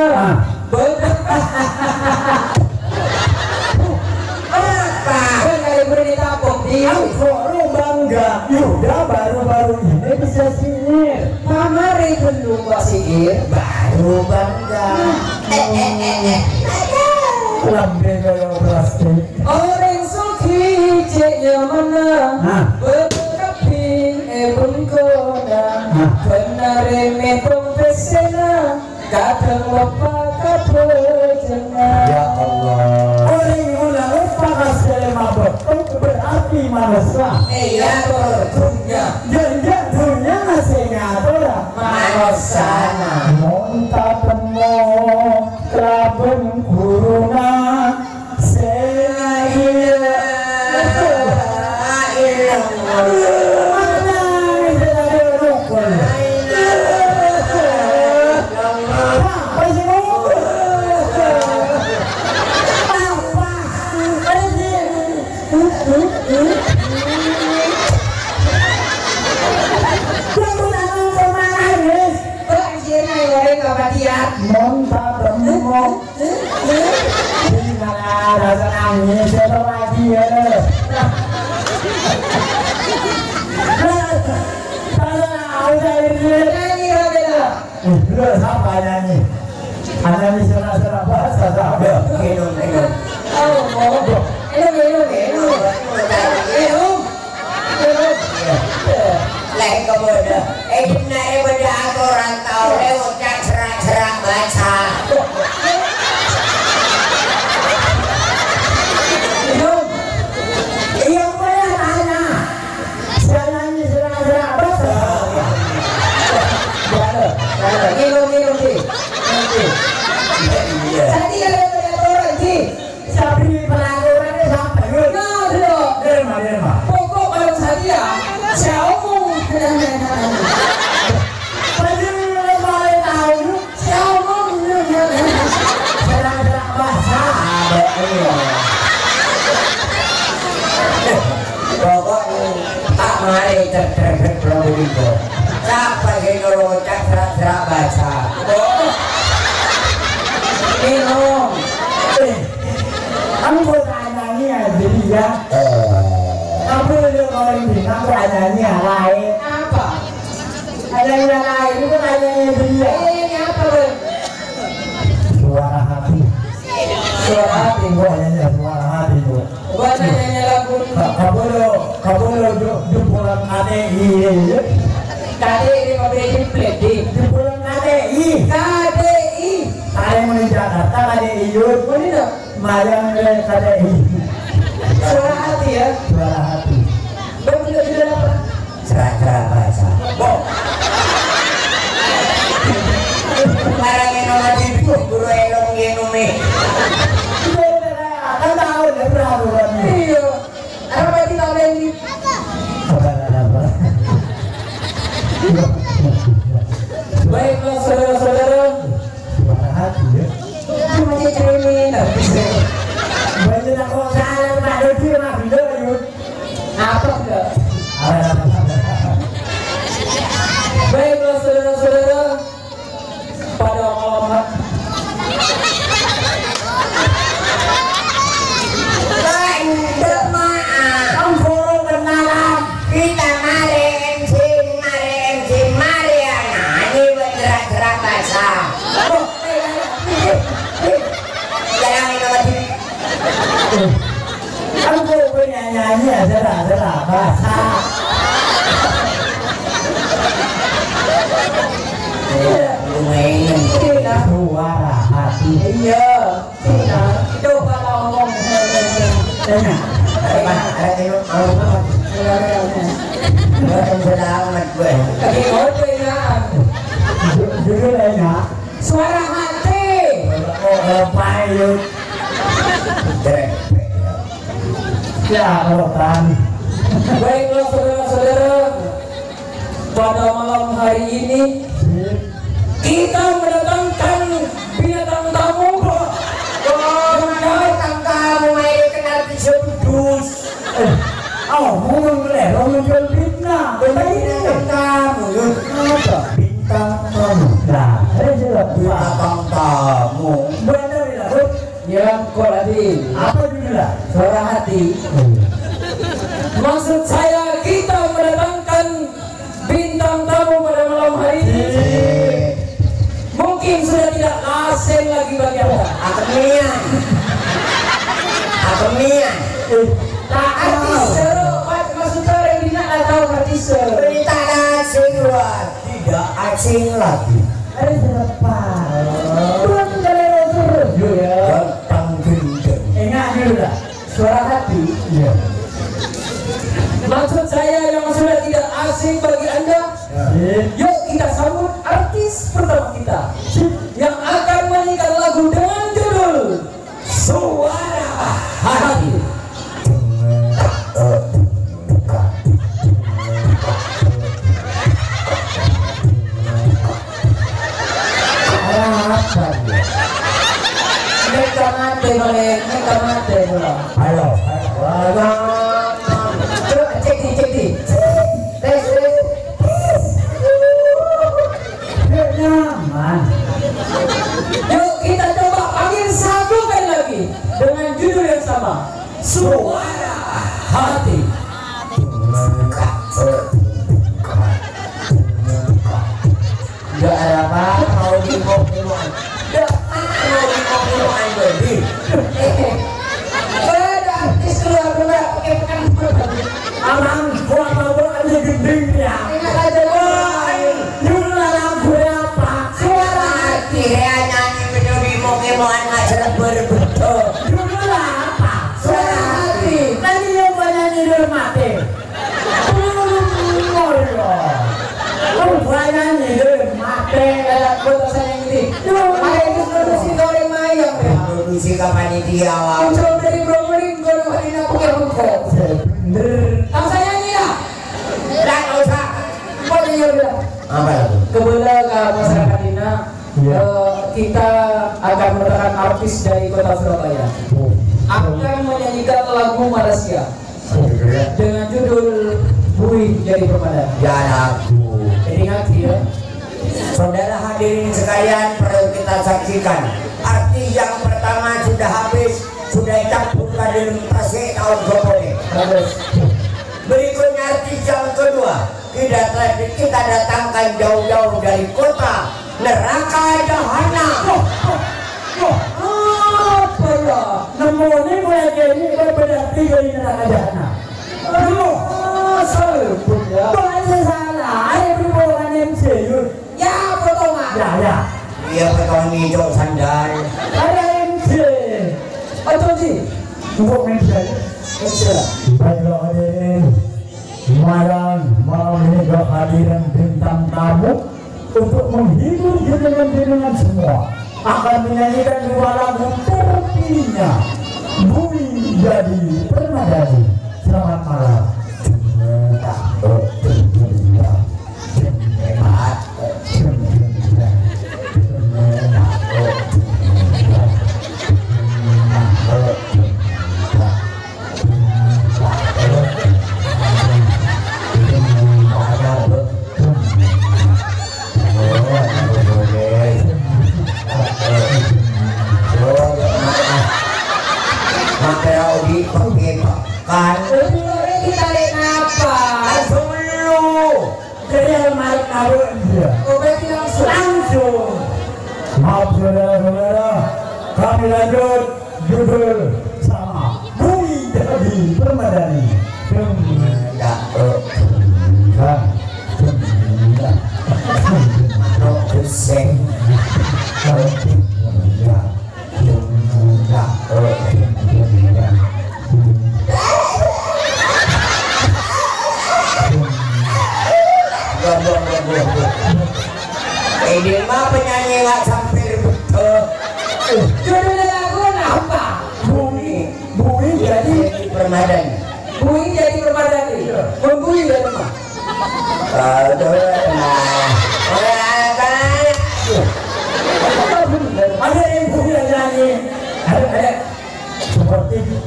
Aku bangga. Yuda baru-baru ini bisa sihir. Pamari belum Pak sihir. Baru bangga. Lambe kaya plastik. Orang suki ceknya mana? Berkeping bengkoda. Benar me profesional. Kadang lupa kadang Ya Allah. Orang mula lupa kasih mabok. Berarti manusia. Iya berdunia. Jangan dunia ngasih ngatur. Manusana. Monta temu labun kuruna saya kebatian. Monta bermuk. Ini mana rasa nangis saya lagi ya. Belum sampai nyanyi. Anda ni serak-serak bahasa tak ada. Minum. Lagi kemudian, ini benda aku orang tahu lewat yang serak-serak baca. Yang mana tanya? Saya nyanyi serak-serak bahasa. Minum ni. Tadi ada orang ni. Sabri pelajaran ni sampai. Derma. Pokok kalau saya, saya omong. Pagi boleh tahu, saya omong. Serak-serak bahasa. Pokoknya tak mari terkait problem itu. Siapa yang ngerocak serak-serak baca? Minum. Kamu tanya jadi ya. Kamu kalau ini kamu tanya lain apa? Ada yang lain itu tanya dia. Ini apa bang? Suara hati. Suara hati gua nyanyi suara hati gua. Gua nyanyi lagu. Kamu lo jumpulan KDI. KDI pabrik plate di. Jumpulan KDI. Ada yang di Jakarta KDI yuk. Mana? Mayang KDI. Suara hati ya. Suara hati. Bang tidak apa? Serak-serak baca. Barang yang nomor itu guru elong genome. Kan tahu dia berapa ni. Iya. Apa kita tahu ini? Apa? Baiklah saudara-saudara. Suara hati ya. Cuma dia cermin. Banyak nak kau salah tak ada dia nak video you. Apa enggak? Baiklah saudara-saudara. Pada malam kita mari MC Mariana ini bergerak-gerak bahasa. Jangan minum lagi. Aku punya nyanyi serak-serak bahasa. Lumayan. Suara hati. Iya. Coba ngomong. Selamat gue. Judulnya suara hati. Payung. Ya rotan. Baiklah saudara-saudara, pada malam hari ini kita mendatangkan binatang tamu. Binatang tamu yang kenal disebut. Ngomong leh, jual fitnah. Binatang tamu. Apa? Bintang tamu. Nah, saya sudah Binatang tamu. benar ya. Ya, kok tadi? Apa judulnya? Suara hati. Maksud saya kita mendatangkan bintang tamu pada malam hari ini. Mungkin sudah tidak asing lagi bagi Anda. Akemian. Tak artis seru, maksud saya yang tidak tahu artis seru. Berita asing luar, tidak asing lagi. Ada siapa? Tuan kalau terus ya. Gantang gendeng. Ingat dulu lah. Suara hati. Iya. Maksud saya yang sudah tidak asing bagi Anda. Yuk kita sambut artis pertama kita yang akan menyanyikan lagu dengan judul Suara Hati. Halo. Coba cek di. Tes. Nyaman. suara hati. Gak ada apa mau dipok-pokan. Gak mau dipok-pokan baby. Ada artis keluar pakai pekan. Amang gua mau aja gending ya. Ingat aja jumlah lagu apa? Suara hati ya nyanyi video di Pokemon aja berbetul. Jumlah apa? Suara hati. Tadi yang nyanyi di mati. Kamu nyanyi di mati kayak putusan yang ini. Ada itu produksi goreng mayang ya. Produksi kapanitia lah. Muncul dari Bromering goreng mayang pakai rokok. Bener. Kamu saya nyanyi ya? Tidak usah. Kok dia udah? Apa itu? Kebetulan ke masyarakat Dina, kita akan mendatangkan artis dari kota Surabaya. Akan menyanyikan lagu Malaysia dengan judul Bui Jadi Permadani. Ya lagu. Jadi ngerti ya? Saudara hadirin sekalian, perlu kita saksikan. Artis yang pertama sudah habis, sudah campur dalam tasik tahun Jopone. Berikutnya artis yang kedua, kita datangkan jauh-jauh dari kota neraka jahanam. Apa ya? Namanya mulai ini berbeda tiga di neraka jahanam. Salah pun ya. Bukan salah. Ada perbuatan MC. Ya potongan. Ya. Iya potongan hijau sandal. Ada MC. Apa sih? Untuk MC. Baiklah hadirin, malam ini kehadiran bintang tamu untuk menghibur jenengan-jenengan semua akan menyanyikan dua lagu terpilihnya Bui Jadi Permadani. Selamat malam. Maaf saudara-saudara, kami lanjut judul sama Bui Jadi Permadani. Ini mah penyanyi nggak sampai betul. Judulnya lagu apa? Bui Jadi Permadani. Bui Jadi Permadani. Membui dari mana? Ada yang bui nyanyi. Ada. Seperti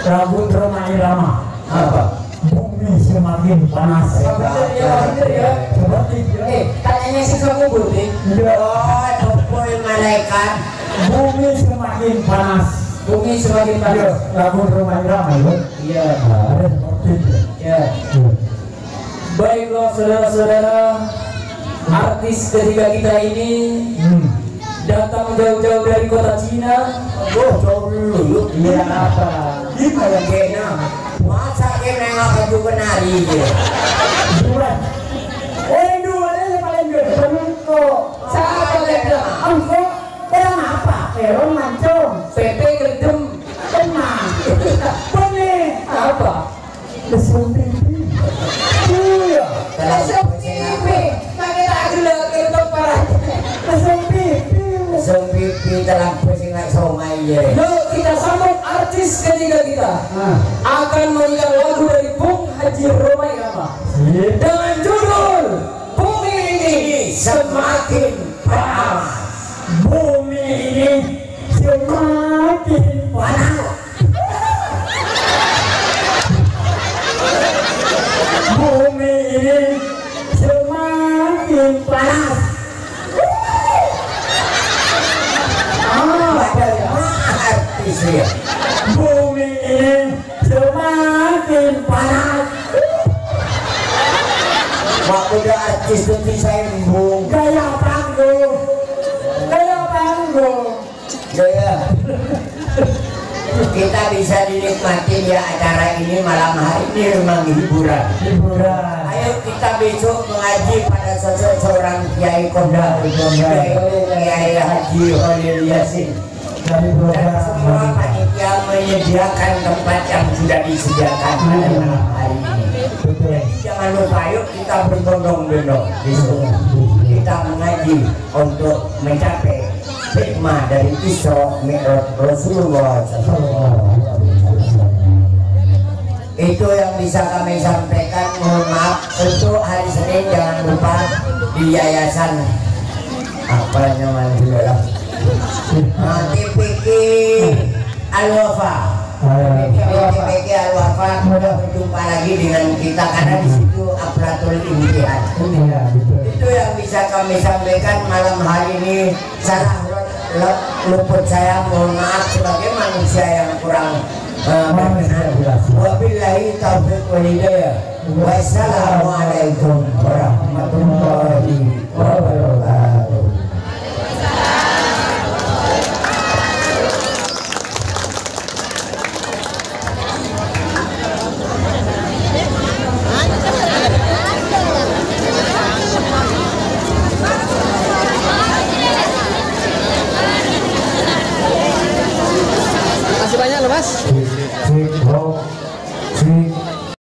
lagu Roma Irama. Apa? Bumi semakin panas. Seperti tanyanya si kamu Budi. Oh, topoi malaikat. Bumi semakin panas. Bumi semakin panas. Lagu Roma Irama itu. Iya. Ada seperti itu. Ya. Baiklah saudara-saudara, artis ketiga kita ini datang jauh-jauh dari kota Cina. Oh, jauh dulu. Iya apa? Gimana kena? Masa kena nggak baju kenari dia? Dua. Dua ini paling gede. Penungko. Siapa lagi? Angko. Terang apa? Terang mancung. PP gedem. Tenang. Benih. Apa? Lesung pipi. Iya. Lesung pipi. Pakai lagi lah kertas parah. Lesung pipi. Lesung pipi dalam pesingan somai ya. Yuk kita sambut artis ketiga kita. Akan menyanyikan lagu dari Bung Haji Roma Irama dengan judul Bumi Ini Semakin Panas. Bumi ini semakin panas. Bumi ini semakin panas. Artis ya. Bumi ini artis saya embung. Kayak panggung. Kayak panggung. Ya. Kita bisa dinikmati ya acara ini malam hari ini memang hiburan. Hiburan. Ayo kita besok mengaji pada sosok seorang Kiai Kondang, Kiai Haji Khalil Yasin. Dan semua panitia menyediakan tempat yang sudah disediakan pada malam hari ini. Jadi jangan lupa yuk kita berbondong-bondong besok. Kita mengaji untuk mencapai hikmah dari Isra Mi'raj Rasulullah SAW. Itu yang bisa kami sampaikan. Mohon maaf untuk hari Senin jangan lupa di yayasan apa namanya TPK Al-Wafa. TPK Al-Wafa mudah berjumpa lagi dengan kita karena di situ Aflatul Imtihan. Itu yang bisa kami sampaikan malam hari ini. Salah luput saya, mohon maaf sebagai manusia yang kurang berkenan. Wabillahi taufiq wal hidayah. Wassalamualaikum warahmatullahi wabarakatuh.